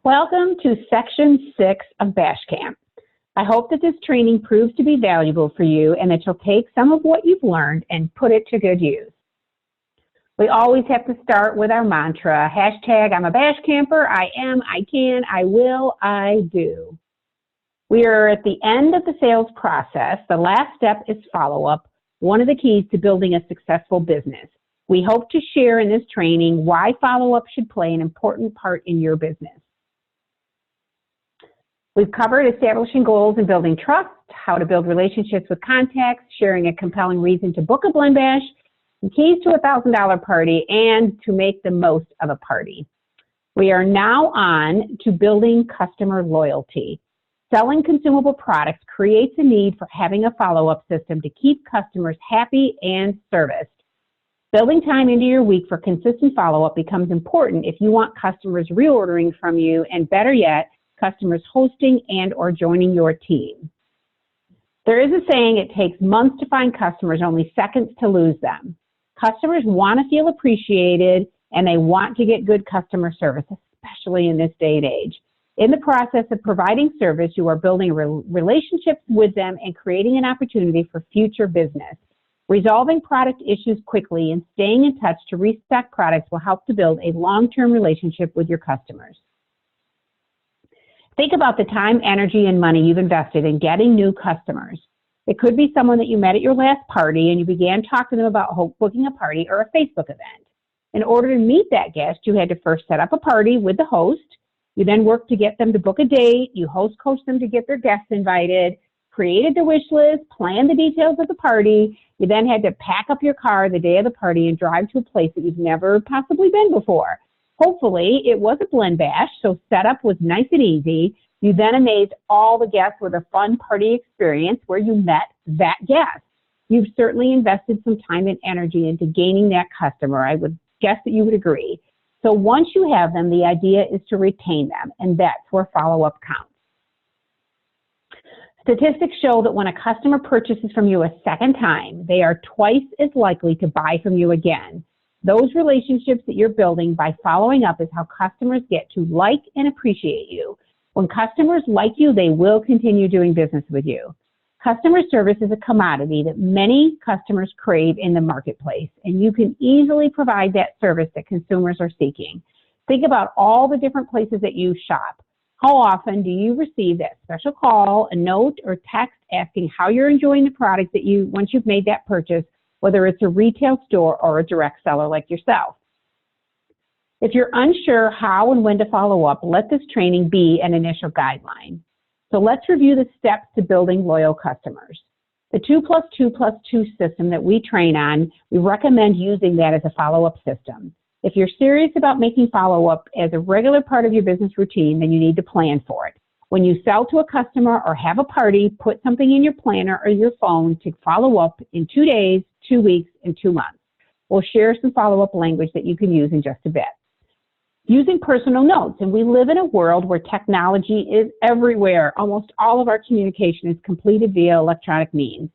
Welcome to Section 6 of Bash Camp. I hope that this training proves to be valuable for you and that you'll take some of what you've learned and put it to good use. We always have to start with our mantra, hashtag I'm a Bash Camper, I am, I can, I will, I do. We are at the end of the sales process. The last step is follow-up, one of the keys to building a successful business. We hope to share in this training why follow-up should play an important part in your business. We've covered establishing goals and building trust, how to build relationships with contacts, sharing a compelling reason to book a Blend Bash, and keys to a $1,000 party, and to make the most of a party. We are now on to building customer loyalty. Selling consumable products creates a need for having a follow-up system to keep customers happy and serviced. Building time into your week for consistent follow-up becomes important if you want customers reordering from you, and better yet, customers hosting and or joining your team. There is a saying, it takes months to find customers, only seconds to lose them. Customers want to feel appreciated and they want to get good customer service, especially in this day and age. In the process of providing service, you are building relationships with them and creating an opportunity for future business. Resolving product issues quickly and staying in touch to restock products will help to build a long-term relationship with your customers. Think about the time, energy, and money you've invested in getting new customers. It could be someone that you met at your last party and you began talking to them about booking a party or a Facebook event. In order to meet that guest, you had to first set up a party with the host. You then worked to get them to book a date. You host coached them to get their guests invited, created the wish list, planned the details of the party. You then had to pack up your car the day of the party and drive to a place that you've never possibly been before. Hopefully, it was a Blend Bash, so setup was nice and easy. You then amazed all the guests with a fun party experience where you met that guest. You've certainly invested some time and energy into gaining that customer. I would guess that you would agree. So once you have them, the idea is to retain them, and that's where follow-up counts. Statistics show that when a customer purchases from you a second time, they are twice as likely to buy from you again. Those relationships that you're building by following up is how customers get to like and appreciate you. When customers like you, they will continue doing business with you. Customer service is a commodity that many customers crave in the marketplace, and you can easily provide that service that consumers are seeking. Think about all the different places that you shop. How often do you receive that special call, a note, or text asking how you're enjoying the product that once you've made that purchase, whether it's a retail store or a direct seller like yourself? If you're unsure how and when to follow up, let this training be an initial guideline. So let's review the steps to building loyal customers. The 2+2+2 system that we train on, we recommend using that as a follow-up system. If you're serious about making follow-up as a regular part of your business routine, then you need to plan for it. When you sell to a customer or have a party, put something in your planner or your phone to follow up in 2 days, 2 weeks, and 2 months. We'll share some follow-up language that you can use in just a bit. Using personal notes, and we live in a world where technology is everywhere. Almost all of our communication is completed via electronic means.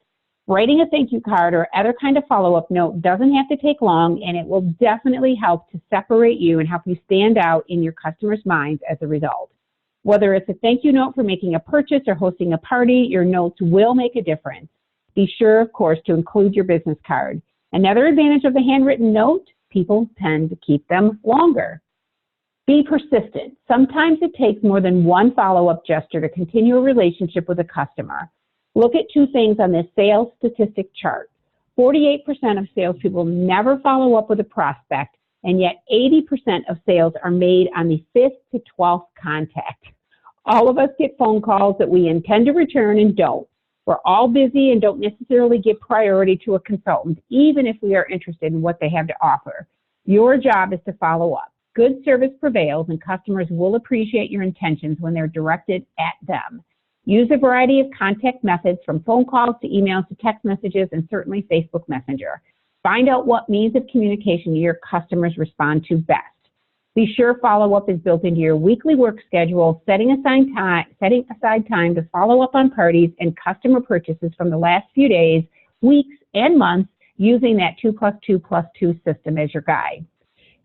Writing a thank you card or other kind of follow-up note doesn't have to take long, and it will definitely help to separate you and help you stand out in your customers' minds as a result. Whether it's a thank you note for making a purchase or hosting a party, your notes will make a difference. Be sure, of course, to include your business card. Another advantage of the handwritten note, people tend to keep them longer. Be persistent. Sometimes it takes more than one follow-up gesture to continue a relationship with a customer. Look at 2 things on this sales statistic chart. 48% of salespeople never follow up with a prospect, and yet 80% of sales are made on the 5th to 12th contact. All of us get phone calls that we intend to return and don't. We're all busy and don't necessarily give priority to a consultant, even if we are interested in what they have to offer. Your job is to follow up. Good service prevails, and customers will appreciate your intentions when they're directed at them. Use a variety of contact methods, from phone calls to emails to text messages, and certainly Facebook Messenger. Find out what means of communication your customers respond to best. Be sure follow-up is built into your weekly work schedule, setting aside time to follow up on parties and customer purchases from the last few days, weeks, and months, using that 2+2+2 system as your guide.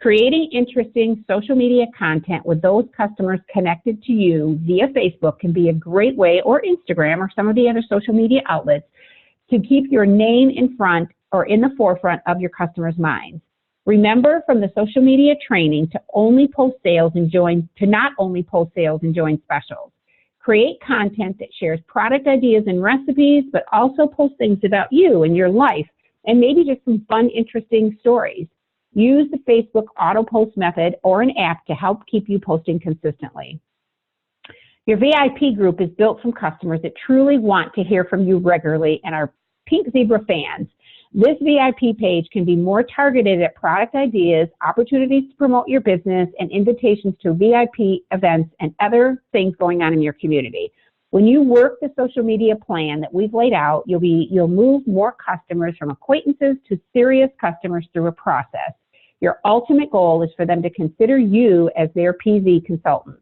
Creating interesting social media content with those customers connected to you via Facebook can be a great way, or Instagram or some of the other social media outlets, to keep your name in front or in the forefront of your customers' minds. Remember from the social media training to not only post sales and join specials. Create content that shares product ideas and recipes, but also post things about you and your life, and maybe just some fun, interesting stories. Use the Facebook auto post method or an app to help keep you posting consistently. Your VIP group is built from customers that truly want to hear from you regularly and are Pink Zebra fans. This VIP page can be more targeted at product ideas, opportunities to promote your business, and invitations to VIP events and other things going on in your community. When you work the social media plan that we've laid out, you'll move more customers from acquaintances to serious customers through a process. Your ultimate goal is for them to consider you as their PZ consultant.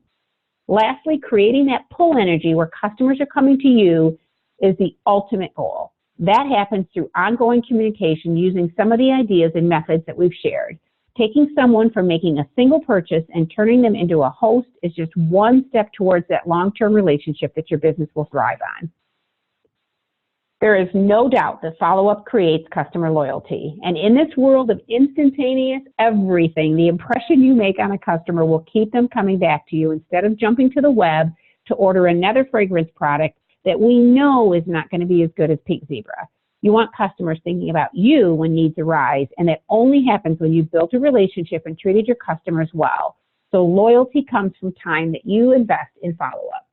Lastly, creating that pull energy where customers are coming to you is the ultimate goal. That happens through ongoing communication using some of the ideas and methods that we've shared. Taking someone from making a single purchase and turning them into a host is just one step towards that long-term relationship that your business will thrive on. There is no doubt that follow-up creates customer loyalty. And in this world of instantaneous everything, the impression you make on a customer will keep them coming back to you instead of jumping to the web to order another fragrance product that we know is not going to be as good as Pink Zebra. You want customers thinking about you when needs arise, and that only happens when you've built a relationship and treated your customers well. So loyalty comes from time that you invest in follow-up.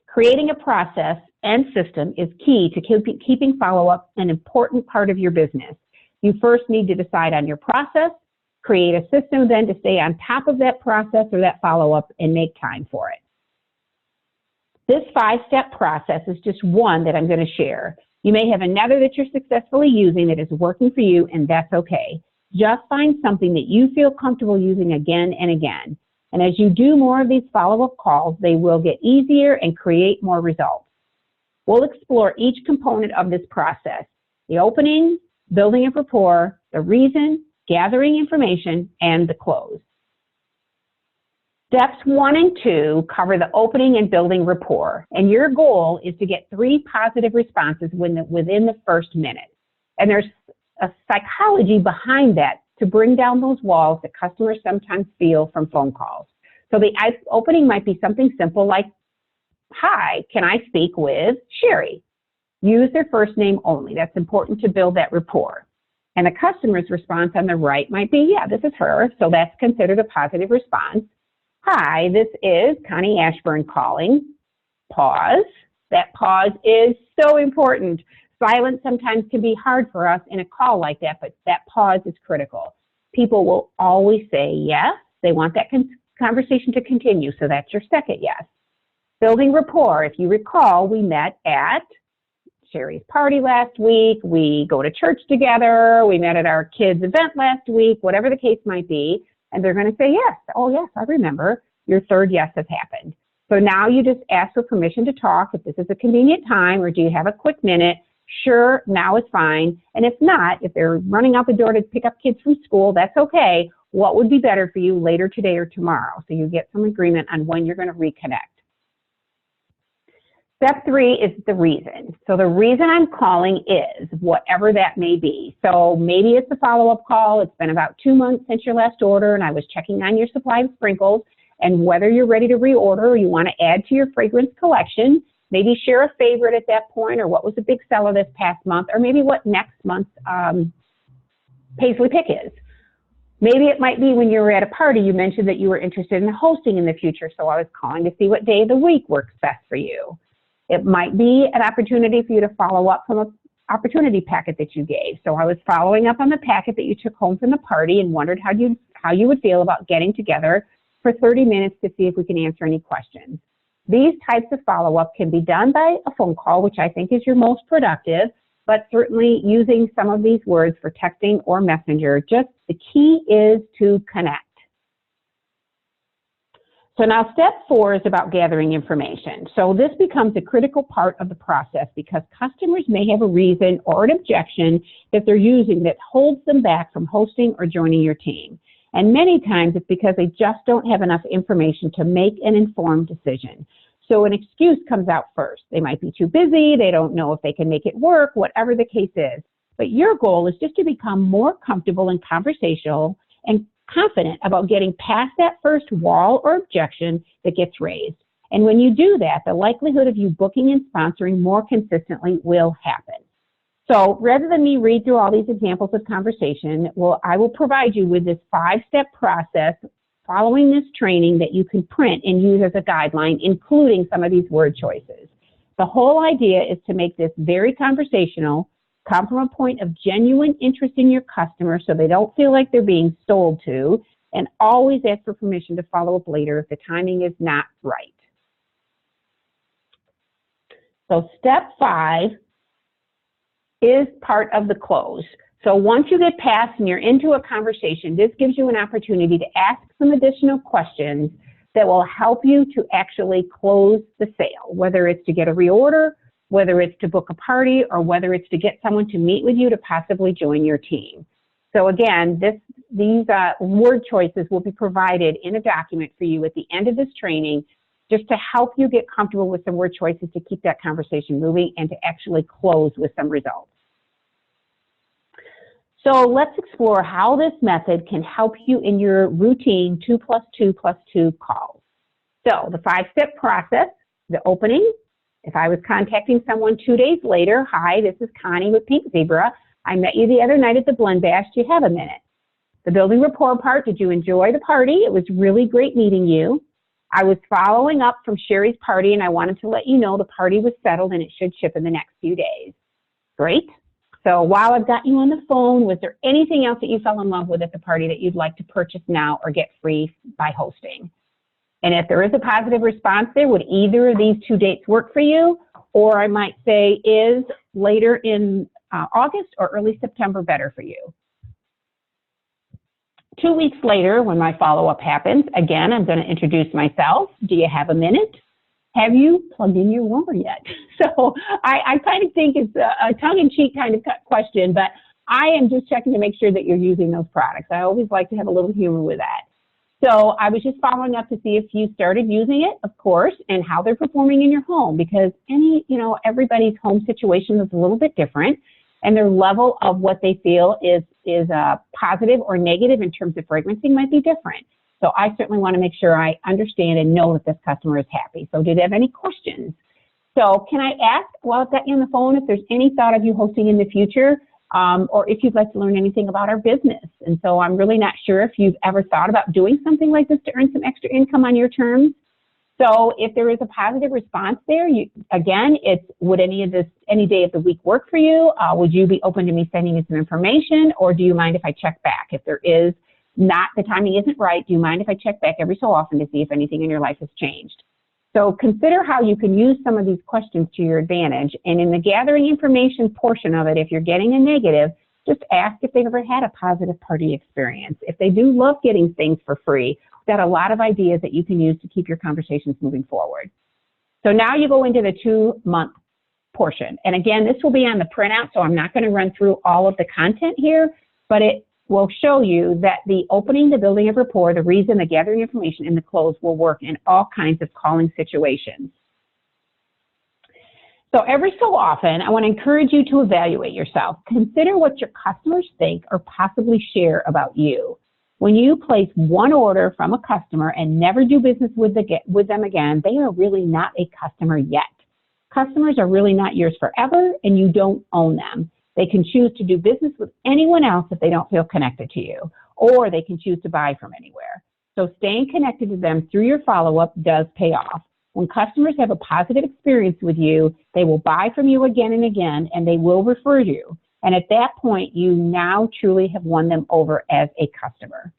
Creating a process and system is key to keeping follow-up an important part of your business. You first need to decide on your process, create a system then to stay on top of that process or that follow-up and make time for it. This 5-step process is just one that I'm going to share. You may have another that you're successfully using that is working for you, and that's okay. Just find something that you feel comfortable using again and again. And as you do more of these follow-up calls, they will get easier and create more results. We'll explore each component of this process: the opening, building of rapport, the reason, gathering information, and the close. Steps 1 and 2 cover the opening and building rapport, and your goal is to get 3 positive responses within the first minute. And there's a psychology behind that to bring down those walls that customers sometimes feel from phone calls. So the opening might be something simple like, "Hi, can I speak with Sherry?" Use their first name only. That's important to build that rapport. And the customer's response on the right might be, "Yeah, this is her," so that's considered a positive response. "Hi, this is Connie Ashburn calling." Pause. That pause is so important. Silence sometimes can be hard for us in a call like that, but that pause is critical. People will always say yes. They want that conversation to continue, so that's your second yes. Building rapport. If you recall, we met at Sherry's party last week. We go to church together. We met at our kids' event last week, whatever the case might be. And they're going to say yes. "Oh, yes, I remember." Your third yes has happened. So now you just ask for permission to talk if this is a convenient time, or do you have a quick minute? Sure, now is fine. And if not, if they're running out the door to pick up kids from school, that's okay. What would be better for you later today or tomorrow? So you get some agreement on when you're going to reconnect. Step 3 is the reason. So the reason I'm calling is whatever that may be. So maybe it's a follow-up call. It's been about 2 months since your last order, and I was checking on your supply of sprinkles and whether you're ready to reorder or you want to add to your fragrance collection. Maybe share a favorite at that point, or what was a big seller this past month, or maybe what next month's Paisley pick is. Maybe it might be when you were at a party, you mentioned that you were interested in hosting in the future, so I was calling to see what day of the week works best for you. It might be an opportunity for you to follow up from an opportunity packet that you gave. So I was following up on the packet that you took home from the party and wondered how you would feel about getting together for 30 minutes to see if we can answer any questions. These types of follow-up can be done by a phone call, which I think is your most productive, but certainly using some of these words for texting or messenger. Just the key is to connect. So now step 4 is about gathering information. So this becomes a critical part of the process because customers may have a reason or an objection that they're using that holds them back from hosting or joining your team. And many times it's because they just don't have enough information to make an informed decision. So an excuse comes out first. They might be too busy, they don't know if they can make it work, whatever the case is. But your goal is just to become more comfortable and conversational and confident about getting past that first wall or objection that gets raised. And when you do that, the likelihood of you booking and sponsoring more consistently will happen. So rather than me read through all these examples of conversation, I will provide you with this 5-step process following this training that you can print and use as a guideline, including some of these word choices. The whole idea is to make this very conversational, come from a point of genuine interest in your customer so they don't feel like they're being sold to, and always ask for permission to follow up later if the timing is not right. So step 5 is part of the close. So once you get past and you're into a conversation, this gives you an opportunity to ask some additional questions that will help you to actually close the sale, whether it's to get a reorder, whether it's to book a party, or whether it's to get someone to meet with you to possibly join your team. So again, these word choices will be provided in a document for you at the end of this training, just to help you get comfortable with some word choices to keep that conversation moving and to actually close with some results. So let's explore how this method can help you in your routine 2+2+2 calls. So the 5-step process, the opening. If I was contacting someone 2 days later, hi, this is Connie with Pink Zebra. I met you the other night at the Blend Bash. Do you have a minute? The building rapport part, did you enjoy the party? It was really great meeting you. I was following up from Sherry's party and I wanted to let you know the party was settled and it should ship in the next few days. Great. So while I've got you on the phone, was there anything else that you fell in love with at the party that you'd like to purchase now or get free by hosting? And if there is a positive response there, would either of these 2 dates work for you? Or I might say, is later in August or early September better for you? 2 weeks later, when my follow-up happens, again, I'm going to introduce myself. Do you have a minute? Have you plugged in your warmer yet? So I kind of think it's a tongue-in-cheek kind of question, but I am just checking to make sure that you're using those products. I always like to have a little humor with that. So I was just following up to see if you started using it, of course, and how they're performing in your home, because everybody's home situation is a little bit different, and their level of what they feel is positive or negative in terms of fragrancing might be different. So I certainly want to make sure I understand and know that this customer is happy. So did they have any questions? So can I ask, while I've got you on the phone, if there's any thought of you hosting in the future, or if you'd like to learn anything about our business? And so I'm really not sure if you've ever thought about doing something like this to earn some extra income on your terms. So if there is a positive response there, again, it's would any day of the week work for you? Would you be open to me sending you some information, or do you mind if I check back? If there is not, the timing isn't right, do you mind if I check back every so often to see if anything in your life has changed? So consider how you can use some of these questions to your advantage. And in the gathering information portion of it, if you're getting a negative, just ask if they've ever had a positive party experience. If they do love getting things for free, we've got a lot of ideas that you can use to keep your conversations moving forward. So now you go into the 2-month portion. And again, this will be on the printout, so I'm not going to run through all of the content here, but it will show you that the opening, the building of rapport, the reason, the gathering information, and the close will work in all kinds of calling situations. So every so often, I want to encourage you to evaluate yourself. Consider what your customers think or possibly share about you. When you place one order from a customer and never do business with them again, they are really not a customer yet. Customers are really not yours forever, and you don't own them. They can choose to do business with anyone else if they don't feel connected to you, or they can choose to buy from anywhere. So staying connected to them through your follow-up does pay off. When customers have a positive experience with you, they will buy from you again and again, and they will refer you. And at that point, you now truly have won them over as a customer.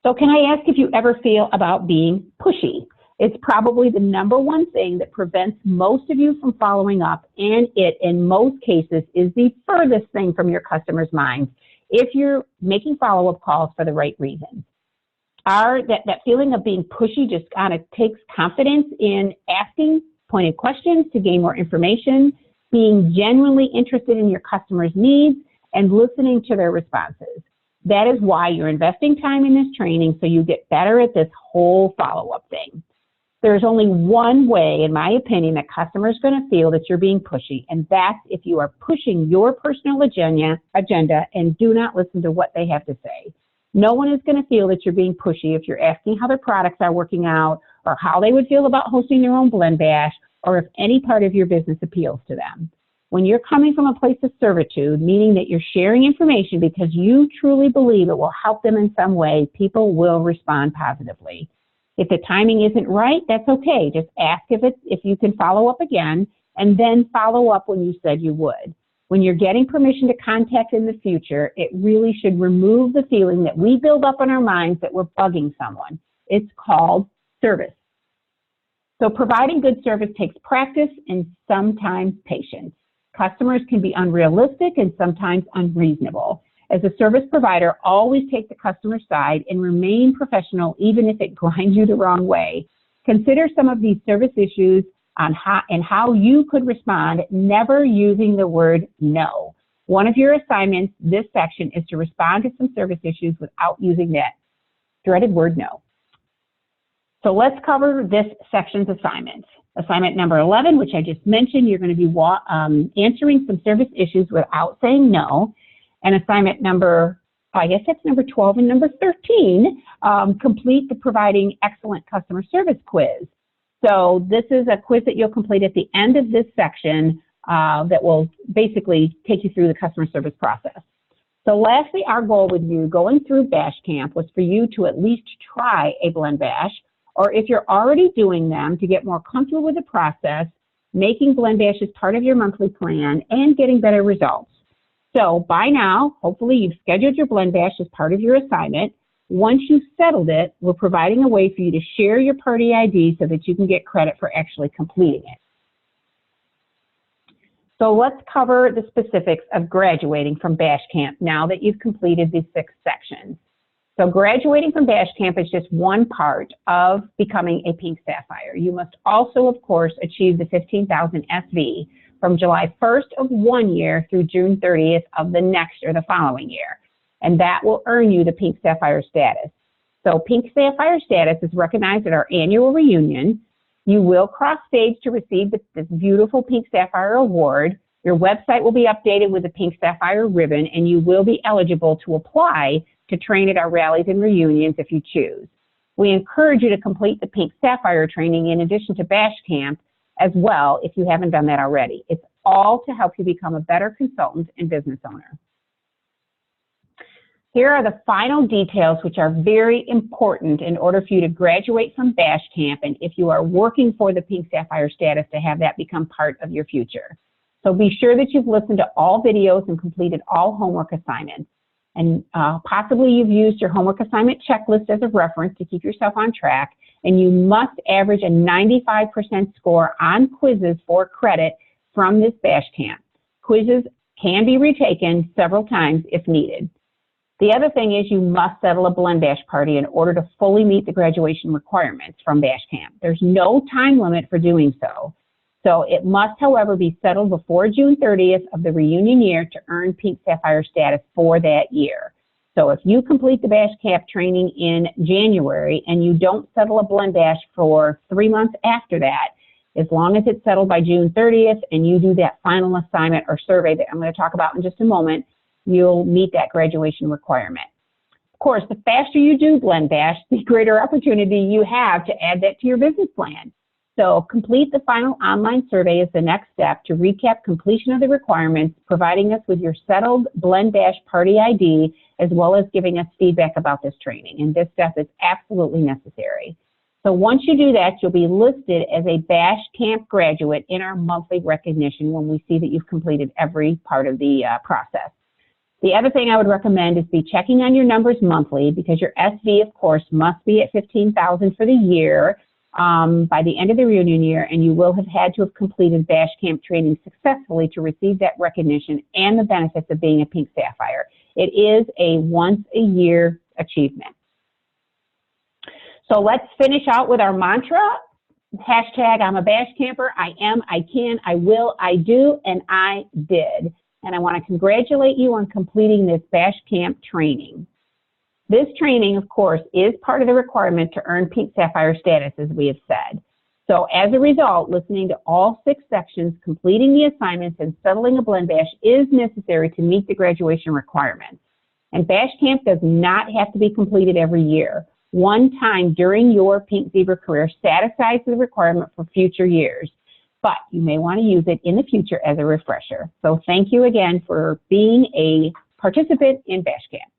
So can I ask if you ever feel about being pushy? It's probably the #1 thing that prevents most of you from following up, and it, in most cases, is the furthest thing from your customers' minds if you're making follow-up calls for the right reasons. that feeling of being pushy just kind of takes confidence in asking pointed questions to gain more information, being genuinely interested in your customers' needs, and listening to their responses. That is why you're investing time in this training, so you get better at this whole follow-up thing. There's only one way, in my opinion, that customers are going to feel that you're being pushy, and that's if you are pushing your personal agenda and do not listen to what they have to say. No one is going to feel that you're being pushy if you're asking how their products are working out, or how they would feel about hosting their own Blend Bash, or if any part of your business appeals to them. When you're coming from a place of servitude, meaning that you're sharing information because you truly believe it will help them in some way, people will respond positively. If the timing isn't right, that's okay. Just ask if you can follow up again, and then follow up when you said you would. When you're getting permission to contact in the future, it really should remove the feeling that we build up in our minds that we're bugging someone. It's called service. So providing good service takes practice and sometimes patience. Customers can be unrealistic and sometimes unreasonable. As a service provider, always take the customer side and remain professional even if it grinds you the wrong way. Consider some of these service issues on how you could respond, never using the word no. One of your assignments this section is to respond to some service issues without using that dreaded word no. So let's cover this section's assignments. Assignment number 11, which I just mentioned, you're going to be answering some service issues without saying no. And assignment number, I guess that's number 12 and number 13, complete the Providing Excellent Customer Service quiz. So this is a quiz that you'll complete at the end of this section that will basically take you through the customer service process. So lastly, our goal with you going through Bash Camp was for you to at least try a Blend Bash, or if you're already doing them, to get more comfortable with the process, making Blend Bash as part of your monthly plan, and getting better results. So by now, hopefully you've scheduled your Blend Bash as part of your assignment. Once you've settled it, we're providing a way for you to share your party ID so that you can get credit for actually completing it. So let's cover the specifics of graduating from Bash Camp now that you've completed these 6 sections. So graduating from Bash Camp is just one part of becoming a Pink Sapphire. You must also, of course, achieve the 15,000 SV from July 1st of one year through June 30th of the next or the following year. And that will earn you the Pink Sapphire status. So Pink Sapphire status is recognized at our annual reunion. You will cross stage to receive this beautiful Pink Sapphire award. Your website will be updated with the Pink Sapphire ribbon, and you will be eligible to apply to train at our rallies and reunions if you choose. We encourage you to complete the Pink Sapphire training in addition to Bash Camp as well if you haven't done that already. It's all to help you become a better consultant and business owner. Here are the final details which are very important in order for you to graduate from Bash Camp, and if you are working for the Pink Sapphire status, to have that become part of your future. So be sure that you've listened to all videos and completed all homework assignments. And possibly you've used your homework assignment checklist as a reference to keep yourself on track. And you must average a 95% score on quizzes for credit from this Bash Camp. Quizzes can be retaken several times if needed. The other thing is you must settle a Blend Bash party in order to fully meet the graduation requirements from Bash Camp. There's no time limit for doing so. So it must, however, be settled before June 30th of the reunion year to earn Pink Sapphire status for that year. So if you complete the Bash Camp training in January and you don't settle a Blend Bash for 3 months after that, as long as it's settled by June 30th and you do that final assignment or survey that I'm going to talk about in just a moment, you'll meet that graduation requirement. Of course, the faster you do Blend Bash, the greater opportunity you have to add that to your business plan. So complete the final online survey as the next step to recap completion of the requirements, providing us with your settled Blend Bash party ID, as well as giving us feedback about this training. And this stuff is absolutely necessary. So once you do that, you'll be listed as a Bash Camp graduate in our monthly recognition when we see that you've completed every part of the process. The other thing I would recommend is be checking on your numbers monthly, because your SV, of course, must be at 15,000 for the year by the end of the reunion year, and you will have had to have completed Bash Camp training successfully to receive that recognition and the benefits of being a Pink Sapphire. It is a once-a-year achievement. So let's finish out with our mantra. Hashtag I'm a Bash Camper. I am, I can, I will, I do, and I did. And I want to congratulate you on completing this Bash Camp training. This training, of course, is part of the requirement to earn Pink Sapphire status, as we have said. So as a result, listening to all 6 sections, completing the assignments, and settling a blend bash is necessary to meet the graduation requirements. And Bash Camp does not have to be completed every year. One time during your Pink Zebra career satisfies the requirement for future years, but you may want to use it in the future as a refresher. So thank you again for being a participant in Bash Camp.